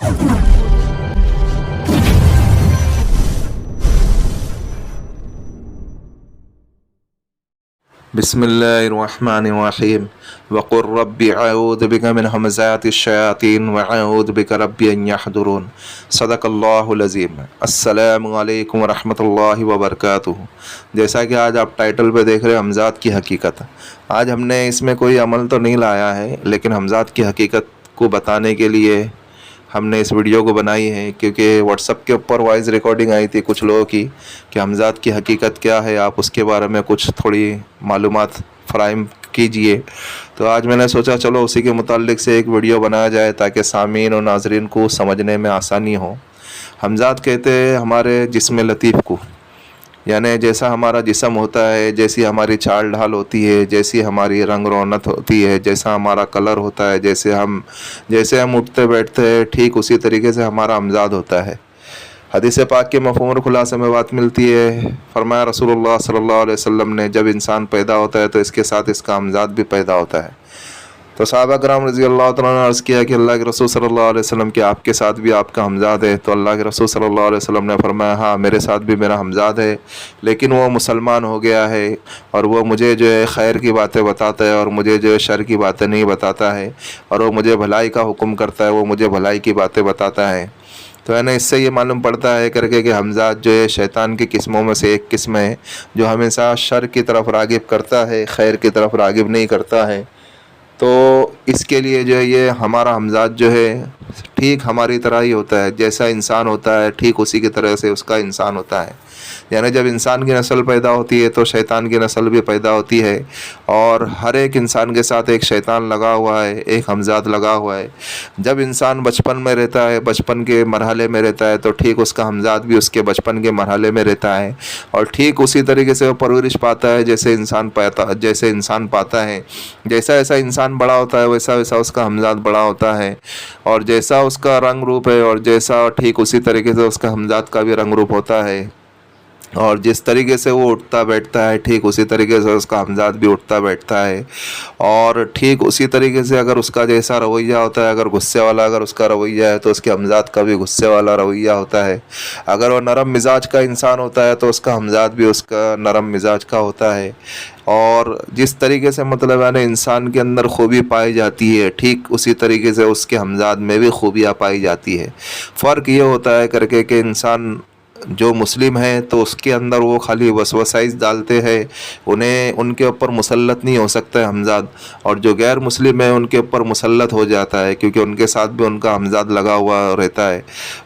बिस्मिल्लाहिर्रहमानिर्रहीम वक़ुर रब्बि अऊज़ु बिका मिन हमज़ातिश शयातीन व अऊज़ु बिका रब्बि अन यहदुरून। सदक़ल्लाहुल अज़ीम। अस्सलामु अलैकुम व रहमतुल्लाहि व बरकातुहू। जैसा कि आज आप टाइटल पे देख रहे हैं हमज़ात की हकीकत, आज हमने इसमें कोई अमल तो नहीं लाया है, लेकिन हमज़ात की हकीकत को बताने के लिए हमने इस वीडियो को बनाई है, क्योंकि व्हाट्सएप के ऊपर वॉइस रिकॉर्डिंग आई थी कुछ लोगों की कि हमज़ात की हकीकत क्या है, आप उसके बारे में कुछ थोड़ी मालूमात फ़राहम कीजिए। तो आज मैंने सोचा चलो उसी के मुताल्लिक से एक वीडियो बनाया जाए ताकि सामीन और नाज़रीन को समझने में आसानी हो। हमज़ात कहते हैं हमारे जिस्म लतीफ़ को, यानी जैसा हमारा जिस्म होता है, जैसी हमारी चाल ढाल होती है, जैसी हमारी रंग रौनक होती है, जैसा हमारा कलर होता है, जैसे हम उठते बैठते हैं, ठीक उसी तरीके से हमारा हमज़ात होता है। हदीस पाक के मफ़हूम और खुलासे में बात मिलती है। फरमाया रसूलुल्लाह सल्लल्लाहु अलैहि वसल्लम ने, जब इंसान पैदा होता है तो इसके साथ इसका हमज़ात भी पैदा होता है। तो सहाबा किराम रज़ी अल्लाह तआला ने अर्ज़ किया कि अल्लाह के रसूल सल्लल्लाहु अलैहि वसल्लम के आपके साथ भी आपका हमज़ात है? तो अल्लाह के रसूल सल्लल्लाहु अलैहि वसल्लम ने फरमाया हाँ, मेरे साथ भी मेरा हमज़ात है, लेकिन वो मुसलमान हो गया है और वो मुझे जो है खैर की बातें बताता है और मुझे जो है शर की बातें नहीं बताता है, और वो मुझे भलाई का हुक्म करता है, वो मुझे भलाई की बातें बताता है। तो है ना, इससे ये मालूम पड़ता है करके कि हमज़ात जो है शैतान की किस्मों में से एक किस्म है, जो हमेशा शर की तरफ रागिब करता है, खैर की तरफ रागिब नहीं करता है। तो इसके लिए जो है ये हमारा हमज़ात जो है ठीक हमारी तरह ही होता है, जैसा इंसान होता है ठीक उसी की तरह से उसका इंसान होता है। यानी जब इंसान की नस्ल पैदा होती है तो शैतान की नस्ल भी पैदा होती है, और हर एक इंसान के साथ एक शैतान लगा हुआ है, एक हमज़ात लगा हुआ है। जब इंसान बचपन में रहता है, बचपन के मरहले में रहता है, तो ठीक उसका हमज़ात भी उसके बचपन के मरहले में रहता है, और ठीक उसी तरीके से वो परवरिश पाता है जैसे इंसान पाता है। जैसा जैसा इंसान बड़ा होता है वैसा वैसा उसका हमज़ात बड़ा होता है, और जैसा उसका रंग रूप है और जैसा ठीक उसी तरीके से उसका हमज़ात का भी रंग रूप होता है, और जिस तरीके से वो उठता बैठता है ठीक उसी तरीके से उसका हमज़ात भी उठता बैठता है। और ठीक उसी तरीके से अगर उसका जैसा रवैया होता है, अगर गुस्से वाला अगर उसका रवैया है तो उसके हमज़ात का भी गुस्से वाला रवैया होता है। अगर वो नरम मिजाज का इंसान होता है तो उसका हमज़ात भी उसका नरम मिजाज का होता है। और जिस तरीके से मतलब यानी इंसान के अंदर खूबी पाई जाती है, ठीक उसी तरीके से उसके हमज़ात में भी खूबियाँ पाई जाती है। फ़र्क ये होता है करके कि इंसान जो मुस्लिम है तो उसके अंदर वो खाली वसवसाइज डालते हैं, उन्हें उनके ऊपर मुसल्लत नहीं हो सकता है हमज़ात, और जो गैर मुस्लिम है उनके ऊपर मुसल्लत हो जाता है, क्योंकि उनके साथ भी उनका हमज़ात लगा हुआ रहता है।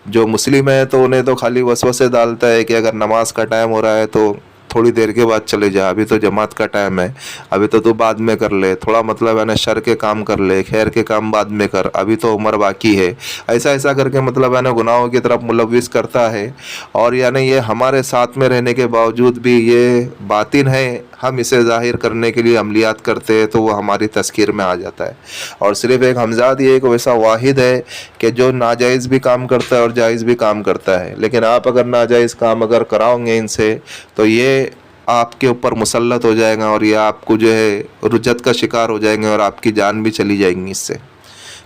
जो मुस्लिम है तो उन्हें तो खाली वसवसे डालता है कि अगर नमाज का टाइम हो रहा है तो थोड़ी देर के बाद चले जा, अभी तो जमात का टाइम है, अभी तो तू बाद में कर ले, थोड़ा मतलब है ना शर के काम कर ले, खैर के काम बाद में कर, अभी तो उम्र बाकी है। ऐसा ऐसा करके मतलब है ना गुनाहों की तरफ मुलव्विस करता है। और यानी ये हमारे साथ में रहने के बावजूद भी ये बातिन है, हम इसे ज़ाहिर करने के लिए अमलियात करते हैं तो वो हमारी तस्कीर में आ जाता है। और सिर्फ़ एक हमज़ात ही एक वैसा वाहिद है कि जो नाजायज़ भी काम करता है और जायज़ भी काम करता है, लेकिन आप अगर नाजायज़ काम अगर कराओगे इनसे तो ये आपके ऊपर मुसल्लत हो जाएगा, और ये आपको जो है रुजत का शिकार हो जाएंगे और आपकी जान भी चली जाएंगी इससे,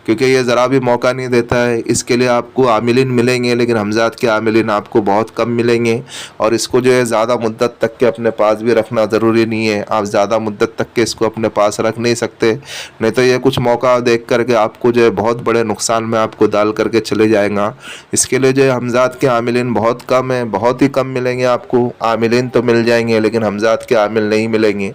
क्योंकि ये ज़रा भी मौका नहीं देता है। इसके लिए आपको आमिलीन मिलेंगे, लेकिन हमज़ात के आमिलीन आपको बहुत कम मिलेंगे, और इसको जो है ज़्यादा मुद्दत तक के अपने पास भी रखना ज़रूरी नहीं है। आप ज़्यादा मुद्दत तक के इसको अपने पास रख नहीं सकते, नहीं तो ये कुछ मौका देख करके आपको जो है बहुत बड़े नुकसान में आपको डाल करके चले जाएगा। इसके लिए जो है हमज़ात के आमिलीन बहुत कम है, बहुत ही कम मिलेंगे आपको। आमिलीन तो मिल जाएंगे लेकिन हमज़ात के आमिल नहीं मिलेंगे।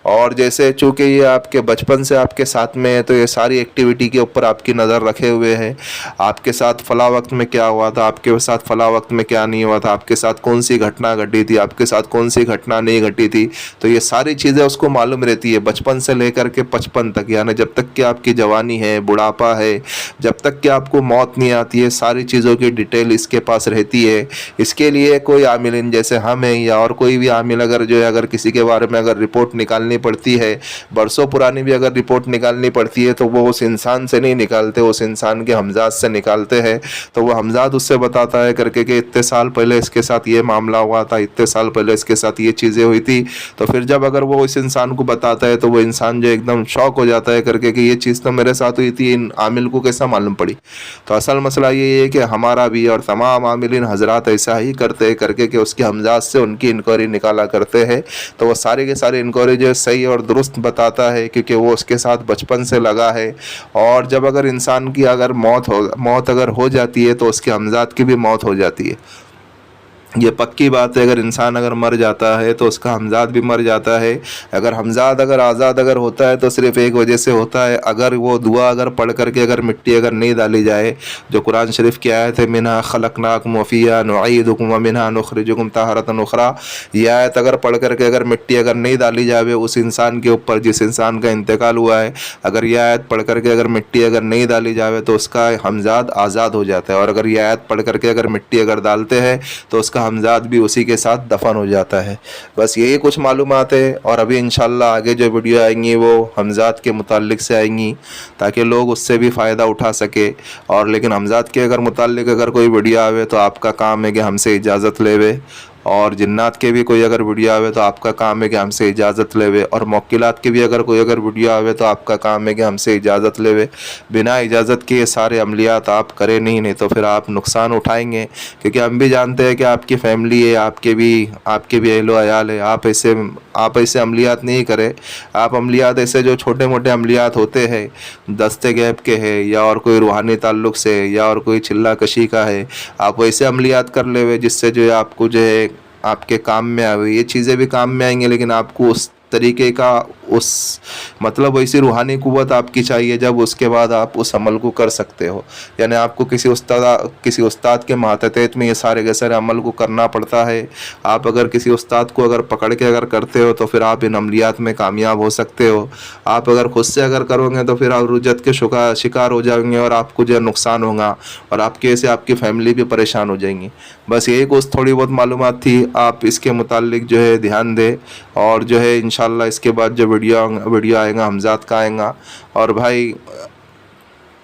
और जैसे चूँकि ये आपके बचपन से आपके साथ में है तो ये सारी एक्टिविटी के ऊपर आपकी नज़र रखे हुए हैं। आपके साथ फ़ला वक्त में क्या हुआ था, आपके साथ फ़ला वक्त में क्या नहीं हुआ था, आपके साथ कौन सी घटना घटी थी, आपके साथ कौन सी घटना नहीं घटी थी, तो ये सारी चीज़ें उसको मालूम रहती है बचपन से लेकर के 55 तक, यानी जब तक कि आपकी जवानी है, बुढ़ापा है, जब तक कि आपको मौत नहीं आती है, सारी चीज़ों की डिटेल इसके पास रहती है। इसके लिए कोई आमिलीन जैसे हम हैं या और कोई भी आमिल अगर जो है अगर किसी के बारे में अगर रिपोर्ट निकालनी निकालनी पड़ती है, बरसों पुरानी भी अगर रिपोर्ट निकालनी पड़ती है तो वो उस इंसान से नहीं निकालते, उस इंसान के हमजाद से निकालते हैं। तो वो हमजाद उससे बताता है करके कि इतने साल पहले इसके साथ ये मामला हुआ था, इतने साल पहले इसके साथ ये चीज़ें हुई थी। तो फिर जब अगर वो इस इंसान को बताता है तो वो इंसान जो एकदम शौक हो जाता है करके कि ये चीज़ तो मेरे साथ हुई थी, इन आमिल को कैसा मालूम पड़ी। तो असल मसला ये है कि हमारा भी और तमाम आमिलीन हजरात ऐसा ही करते हैं करके कि उसके हमजाद से उनकी इंक्वायरी निकाला करते हैं। तो वो सारे के सारे इंक्वायरी जो सही और दुरुस्त बताता है क्योंकि वो उसके साथ बचपन से लगा है। और जब अगर इंसान की अगर मौत अगर हो जाती है तो उसके हमजाद की भी मौत हो जाती है। ये पक्की बात है, अगर इंसान अगर मर जाता है तो उसका हमजाद भी मर जाता है। अगर हमजाद अगर आज़ाद अगर होता है तो सिर्फ एक वजह से होता है, अगर वो दुआ अगर पढ़ करके अगर मिट्टी अगर नहीं डाली जाए, जो कुरान शरीफ की आयत है मिन्हा खलकनाकुम व फीहा नुईदुकुम व मिन्हा नुखरिजुकुम ताहरतन उखरा, ये आयत अगर पढ़ करके अगर मिट्टी अगर नहीं डाली जाए उस इंसान के ऊपर जिस इंसान का इंतकाल हुआ है, अगर यह आयत पढ़ करके अगर मिट्टी अगर नहीं डाली जाए तो उसका हमजाद आज़ाद हो जाता है। और अगर यह आयत पढ़ करके अगर मिट्टी अगर डालते हैं तो उसका हमजाद भी उसी के साथ दफन हो जाता है। बस यही कुछ मालूमात है। और अभी इंशाल्लाह आगे जो वीडियो आएंगी वो हमजाद के मुतालिक से आएंगी ताकि लोग उससे भी फ़ायदा उठा सके। और लेकिन हमजाद के अगर मुतालिक अगर कोई वीडियो आवे तो आपका काम है कि हमसे इजाज़त लेवे, और जिन्नात के भी कोई अगर वीडियो आवे तो आपका काम है कि हमसे इजाज़त लेवे, और मौकिलात के भी अगर कोई अगर वीडियो आवे तो आपका काम है कि हमसे इजाज़त लेवे। बिना इजाज़त के ये सारे अमलियात आप करें नहीं तो फिर आप नुकसान उठाएंगे। क्योंकि हम भी जानते हैं कि आपकी फैमिली है, आपके भी अहलो अयाल है। आप ऐसे अमलियात नहीं करें। आप अमलियात ऐसे जो छोटे मोटे अमलियात होते हैं दस्ते गैब के है या और कोई रूहानी ताल्लुक़ से या और कोई चिल्ला कशी का है, आप वैसे अमलियात कर लेवे जिससे जो है आपको जो है आपके काम में आवे। ये चीज़ें भी काम में आएंगी लेकिन आपको उस तरीके का मतलब वैसी रूहानी कुव्वत आपकी चाहिए जब उसके बाद आप उस अमल को कर सकते हो। यानी आपको किसी उस्ताद के मातहत में ये सारे के सारे अमल को करना पड़ता है। आप अगर किसी उस्ताद को अगर पकड़ के अगर करते हो तो फिर आप इन अमलियात में कामयाब हो सकते हो। आप अगर खुद से अगर करोगे तो फिर आप रुजत के शिकार हो जाएंगे और आपको जो नुकसान होगा और आपके से आपकी फैमिली भी परेशान हो जाएंगी। बस यही कुछ थोड़ी बहुत मालूमात थी। आप इसके मुतालिक जो है ध्यान दें और जो है इंशाल्लाह इसके बाद जो वीडियो आएगा हमजाद का आएगा। और भाई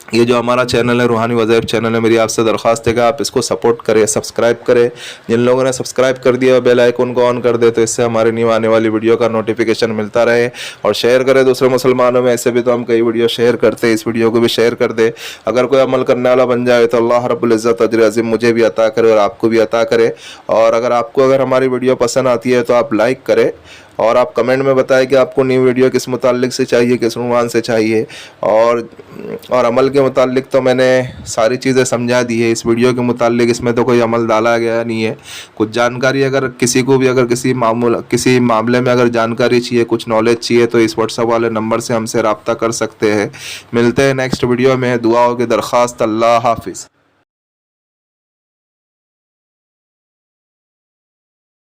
ये जो हमारा चैनल है रूहानी वज़ाइफ चैनल है, मेरी आपसे दरख्वास्त है कि आप इसको सपोर्ट करें, सब्सक्राइब करें। जिन लोगों ने सब्सक्राइब कर दिया बेल आइकन को ऑन कर दे तो इससे हमारे न्यू आने वाली वीडियो का नोटिफिकेशन मिलता रहे। और शेयर करें दूसरे मुसलमानों में, ऐसे भी तो हम कई वीडियो शेयर करते हैं, इस वीडियो को भी शेयर कर दे। अगर कोई अमल करने वाला बन जाए तो अल्लाह रब्बुल इज़्ज़त अजर अज़ीम मुझे भी अता करे और आपको भी अता करे। और अगर आपको हमारी वीडियो पसंद आती है तो आप लाइक करें और आप कमेंट में बताएं कि आपको न्यू वीडियो किस मुतालिक से चाहिए, किस उन्वान से चाहिए। और अमल के मुतालिक तो मैंने सारी चीज़ें समझा दी है। इस वीडियो के मुतालिक इसमें तो कोई अमल डाला गया नहीं है। कुछ जानकारी अगर किसी को भी अगर किसी मामले में अगर जानकारी चाहिए, कुछ नॉलेज चाहिए तो इस व्हाट्सएप वाले नंबर से हमसे रब्ता कर सकते हैं। मिलते हैं नेक्स्ट वीडियो में। दुआओं की दरख्वास्त। अल्लाह हाफिज़।